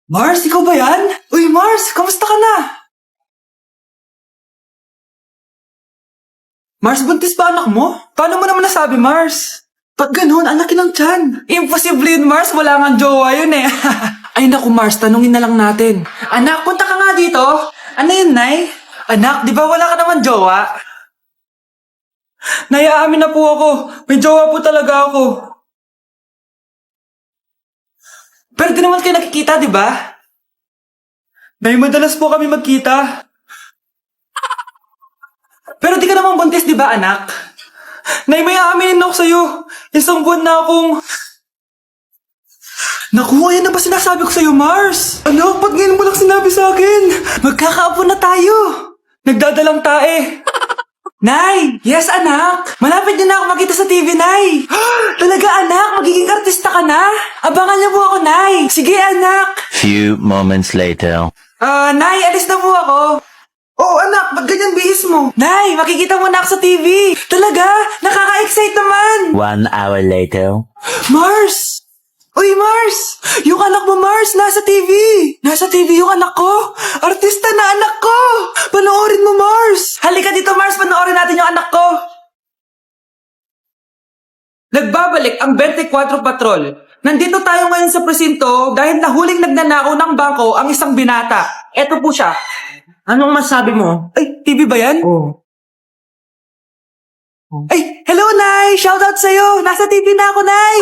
Mars, ikaw ba yan? Uy, Mars, kamusta ka na? Mars, buntis ba anak mo? Paano mo naman nasabi, Mars? Ba't ganun? Ang laki ng tiyan. Imposible yun, Mars. Wala nga jowa yun eh. Ay naku, Mars, tanungin na lang natin. Anak, punta ka nga dito. Ano yun, Nay? Anak, di ba wala ka naman jowa? Nay, aamin na po ako. May jowa po talaga ako. Pero di naman kayo nakikita, di ba? Nay, madalas po kami magkita. Pero di ka naman buntis, di ba, anak? Nay, may aaminin ako sa'yo. Isang buwan na akong... Naku, ayan na ba sinasabi ko sa'yo, Mars? Anak, ba't ngayon mo lang sinabi sa akin? Magkakaapo na tayo. Nagdadalang tae. Nay! Yes, anak! Malapit niyo na ako makita sa TV, Nay! Talaga, anak? Magiging artista ka na? Abangan niyo po ako, Nay! Sige, anak! Few moments later. Nay, alis na po ako. Oo, anak, ba't ganyan bihis mo? Nay, makikita mo na ako sa TV. Talaga? Nakaka-excite naman. 1 hour later. Mars! Uy, Mars! Yung anak mo, Mars, nasa TV. Nasa TV yung anak ko. Artista na anak ko. Panoorin mo, Mars. Halika dito, Mars. Panoorin natin yung anak ko. Nagbabalik ang 24 Patrol. Nandito tayo ngayon sa presinto dahil nahuling nagnanakaw ng bangko ang isang binata. Eto po siya. Anong masabi mo? Ay, TV ba yan? Oo. Ay, hello, Nay! Shoutout sa'yo! Nasa TV na ako, Nay!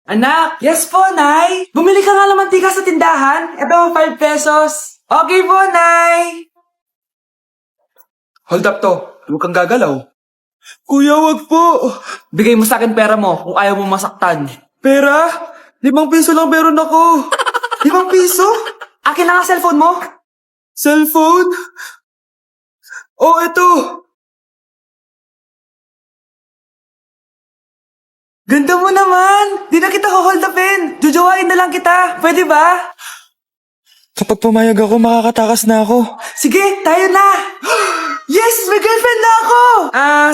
Anak! Yes po, Nay! Bumili ka nga ng mantika sa tindahan. Ito, 5 pesos. Okay po, Nay! Hold up to. Huwag kang gagalaw. Kuya, wag po. Bigay mo sa akin pera mo kung ayaw mo masaktan. Pera? 5 piso lang meron ako. 5 piso? Akin na nga cellphone mo. Cellphone? Oh, ito. Ganda mo naman. Di na kita hold upin. Jujuwain na lang kita. Pwede ba? Kapag pumayag ako, makakatakas na ako. Sige, tayo na. Yes, may girlfriend na ako.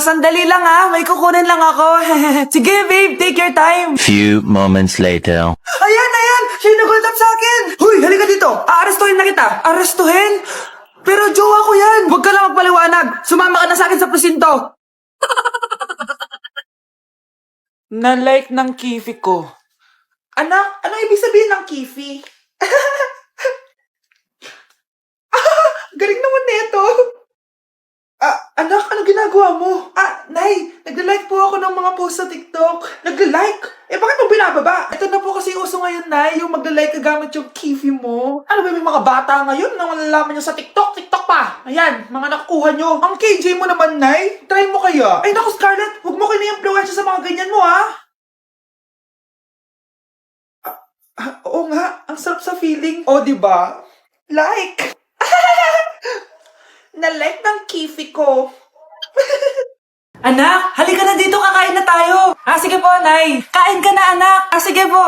Sandali lang may kukunin lang ako. Sige, babe, take your time. Few moments later. Ayan, siya yung nag-hold up sa akin. Huy, halika dito. Aarestuhin na kita. Arestuhin? Pero jowa ko yan. Huwag ka lang magpaliwanag. Sumama ka na sa akin sa presinto. Na-like ng kifi ko. Anak, ano ibig sabihin ng kifi? Galing naman nito. Anak, ano ginagawa mo? Nay, nagla-like po ako ng mga post sa TikTok. Nagla-like? Bakit mo binababa? Ito na po kasi uso ngayon, Nay, yung magla-like ka gamit yung kifi mo. Ano ba, may mga bata ngayon na malalaman nyo sa TikTok? TikTok pa! Ayan, mga nakukuha nyo. Ang KJ mo naman, Nay. Try mo kaya. Ay, naku, Scarlett, huwag mo kayo na-influensya sa mga ganyan mo, Oo nga, ang sarap sa feeling. O, diba? Like! Na-like ng kifi ko. Anak, halika na dito, kakain na tayo. Sige po, Nay. Kain ka na, anak. Sige po.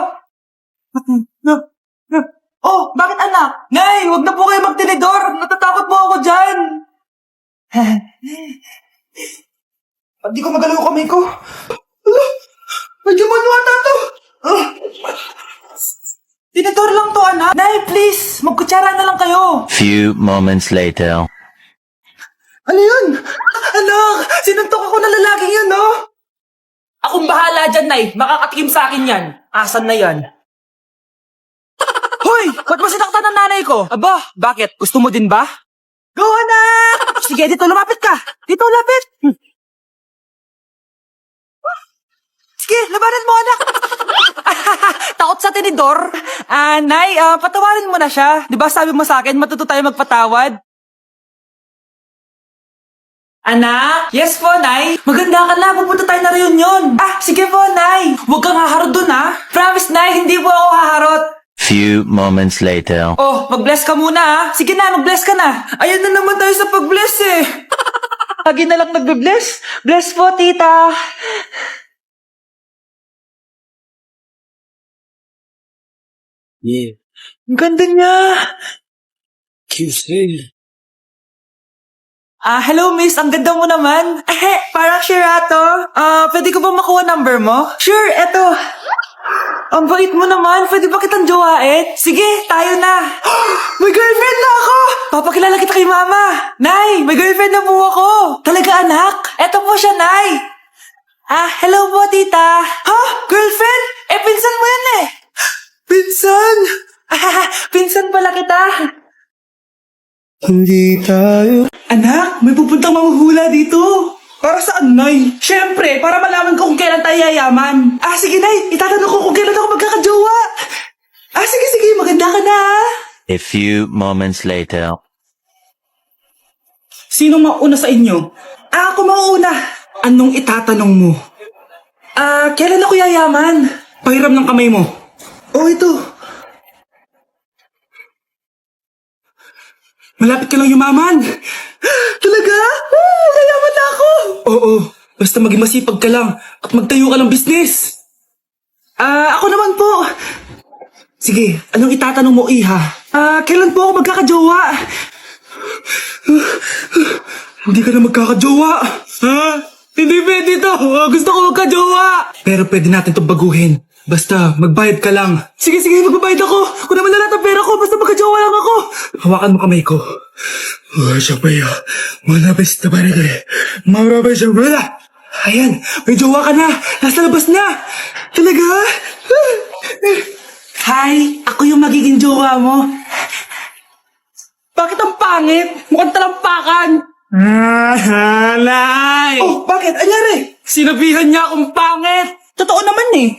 Oh, bakit anak? Nay, huwag na po kayo magtinidor. Natatakot po ako dyan. Hindi ko magalaw yung kamay ko. Medyo manuwata to. Tinidor lang to, anak. Nay, please, magkutsara na lang kayo. Few moments later. Ano yun? Anak, sinuntok ako ng lalaking yun, no? Akong bahala dyan, Nay. Makakatikim sa akin yan. Asan na yan? Hoy! Ba't mo sinaktan ng nanay ko? Aba, bakit? Gusto mo din ba? Go, anak! Sige, dito, lumapit ka. Dito, lapit. Sige, labanan mo, anak. Takot sa tinidor? Nay, patawarin mo na siya. Di ba sabi mo sa akin, matuto tayo magpatawad? Anak? Yes po, Nay. Maganda ka na. Pupunta tayo na reunion. Sige po, Nay. Huwag kang haharot dun, Promise, Nay. Hindi po ako haharot. Few moments later. Oh, mag-bless ka muna, Sige na, mag-bless ka na. Ayan na naman tayo sa pag-bless, Lagi na lang nagbe-bless. Bless po, tita. Yeah. Ang ganda niya. QC. Hello, miss. Ang ganda mo naman. Parang Shirato. Pwede ko ba makuha number mo? Sure, eto. Ang bait mo naman. Pwede ba kitang jowain? Sige, tayo na. May girlfriend na ako! Papakilala kita kay mama. Nay, may girlfriend na po ako. Talaga, anak? Eto po siya, Nay. Hello po, tita. Ha? Girlfriend? Pinsan mo yan eh. Pinsan? Pinsan pala kita. Hindi tayo. Anak, may pupuntang manghuhula dito. Para saan, Nay? Siyempre, para malaman ko kung kailan tayo yayaman. Sige, Nay. Itatanong ko kung kailan ako magkakajowa. Sige. Maganda ka na, A few moments later. Sino mauna sa inyo? Ako mauna. Anong itatanong mo? Kailan ako yayaman? Pahiram ng kamay mo. Ito. Malapit ka lang yumaman. Talaga? Yayaman na ako. Oo, basta maging masipag ka lang at magtayo ka ng business. Ako naman po. Sige, anong itatanong mo, Iha? Kailan po ako magkakajowa? Hindi ka na magkakajowa. Hindi pwede to. Gusto ko magkajowa. Pero pwede natin itong baguhin. Basta, magbayad ka lang. Sige, magbabayad ako. Kung naman na lahat ang pera ko, basta magkajowa lang ako. Hawakan mo kamay ko. Manabis na ba rin eh? Marabis na ba? Ayan, may jowa ka na. Nasa labas na. Talaga? Hi, ako yung magiging jowa mo. Bakit ang pangit? Mukhang talampakan. Nay! Bakit? Anyari? Sinabihan niya akong pangit. Totoo naman eh.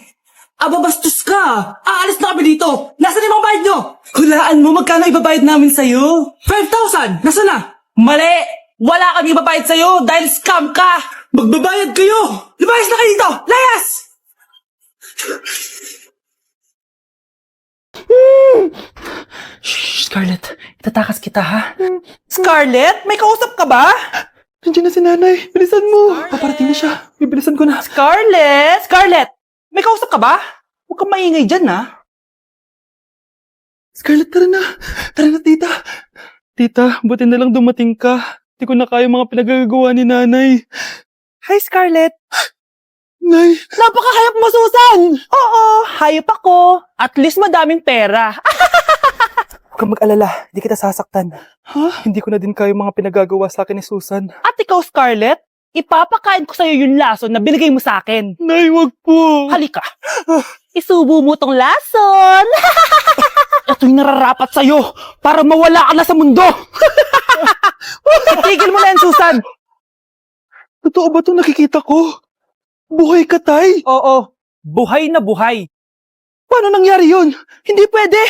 Bastos ka. Aalis na kami dito. Nasaan yung mga bayad nyo? Hulaan mo magkano ibabayad namin sa'yo. 5,000. Nasaan na? Mali. Wala kami ibabayad sa'yo dahil scam ka. Magbabayad kayo. Lumayas na kayo dito. Layas! Shh, Scarlett. Itatakas kita, ha? Scarlett? May kausap ka ba? Nandiyan na si nanay. Bilisan mo. Paparating na siya. Bibilisan ko na. Scarlett! May kausap ka ba? Huwag kang maingay dyan, ha? Scarlett, tara na. Tara na, tita. Tita, buti na lang dumating ka. Hindi ko na kaya mga pinagagawa ni nanay. Hi, Scarlett. Nay. Napaka-hayop mo, Susan! Oo, hayop ako. At least madaming pera. Huwag kang mag-alala. Hindi kita sasaktan. Hindi ko na din kaya mga pinagagawa sa akin ni Susan. At ikaw, Scarlett? Ipapakain ko sa'yo yung lason na binigay mo sa akin. Nay, wag po. Halika. Isubo mo tong lason. Ito yung nararapat sa'yo para mawala ka na sa mundo. Itigil mo na yan, Susan. Totoo ba itong nakikita ko? Buhay ka, Tay? Oo, buhay na buhay. Paano nangyari yun? Hindi pwede.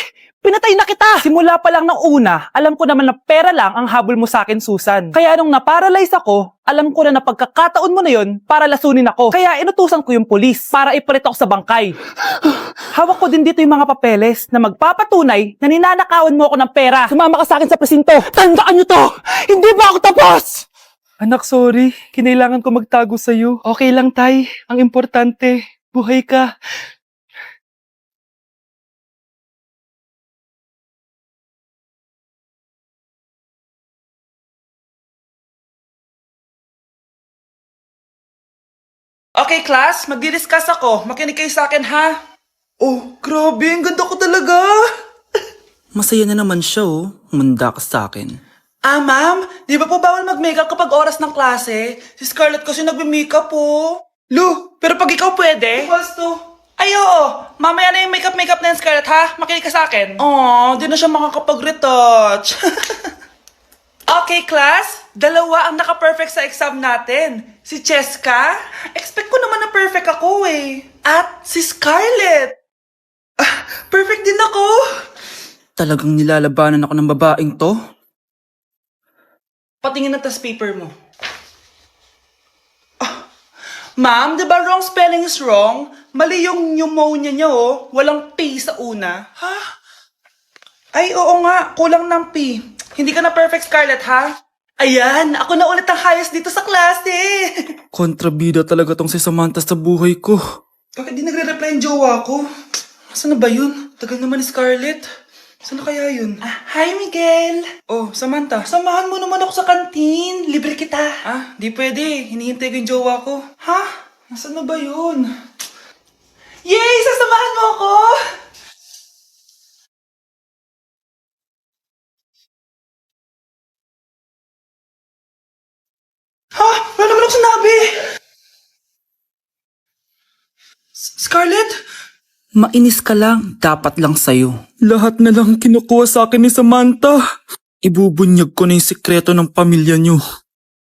Pinatay na kita! Simula pa lang ng una, alam ko naman na pera lang ang habol mo sa akin, Susan. Kaya nung naparalyze ako, alam ko na pagkakataon mo na yon para lasunin ako. Kaya inutusan ko yung pulis para ipalit ako sa bangkay. Hawak ko din dito yung mga papeles na magpapatunay na ninanakawan mo ako ng pera. Sumama ka sa akin sa presinto. Tandaan nyo to! Hindi ba ako tapos? Anak, sorry. Kinailangan ko magtago sa'yo. Okay lang, Tay. Ang importante, buhay ka. Okay, class, magdi-discuss ako. Makinig kayo sa akin, ha? Oh, grabe, ang ganda ko talaga. Masaya na naman siya, oh. Manda ka sa akin. Ma'am, di ba po bawal mag-makeup kapag oras ng klase? Si Scarlett kasi nagme-makeup po. Lu, pero pag ikaw pwede? Equals to. Ay, oo. Mamaya na yung makeup na yan, Scarlett, ha? Makinig ka sa akin. Di na siya makakapag-retouch. Okay, class. Dalawa ang naka-perfect sa exam natin. Si Cheska. Expect ko naman na perfect ako eh. At si Scarlett. Perfect din ako. Talagang nilalabanan ako ng babaeng to? Patingin na tas paper mo. Ma'am, di ba wrong spelling is wrong? Mali yung pneumonia niya, oh. Walang P sa una. Ha? Ay, oo nga. Kulang ng P. Hindi ka na perfect, Scarlett, ha? Ayan, ako na ulit ang highest dito sa klase. Kontrabida talaga tong si Samantha sa buhay ko. Bakit di nagre-reply yung jowa ko? Saan na ba yun? Tagal naman ni Scarlett. Saan na kaya yun? Hi, Miguel! Oh, Samantha, samahan mo naman ako sa kantin. Libre kita. Di pwede. Hinihintay ko yung jowa ko. Ha? Nasaan na ba yun? Yay! Sasamahan mo ako! Ha? Wala naman ako sinabi! Scarlett? Mainis ka lang. Dapat lang sa'yo. Lahat na lang kinukuha sa akin ni Samantha. Ibubunyag ko na yung sikreto ng pamilya niyo.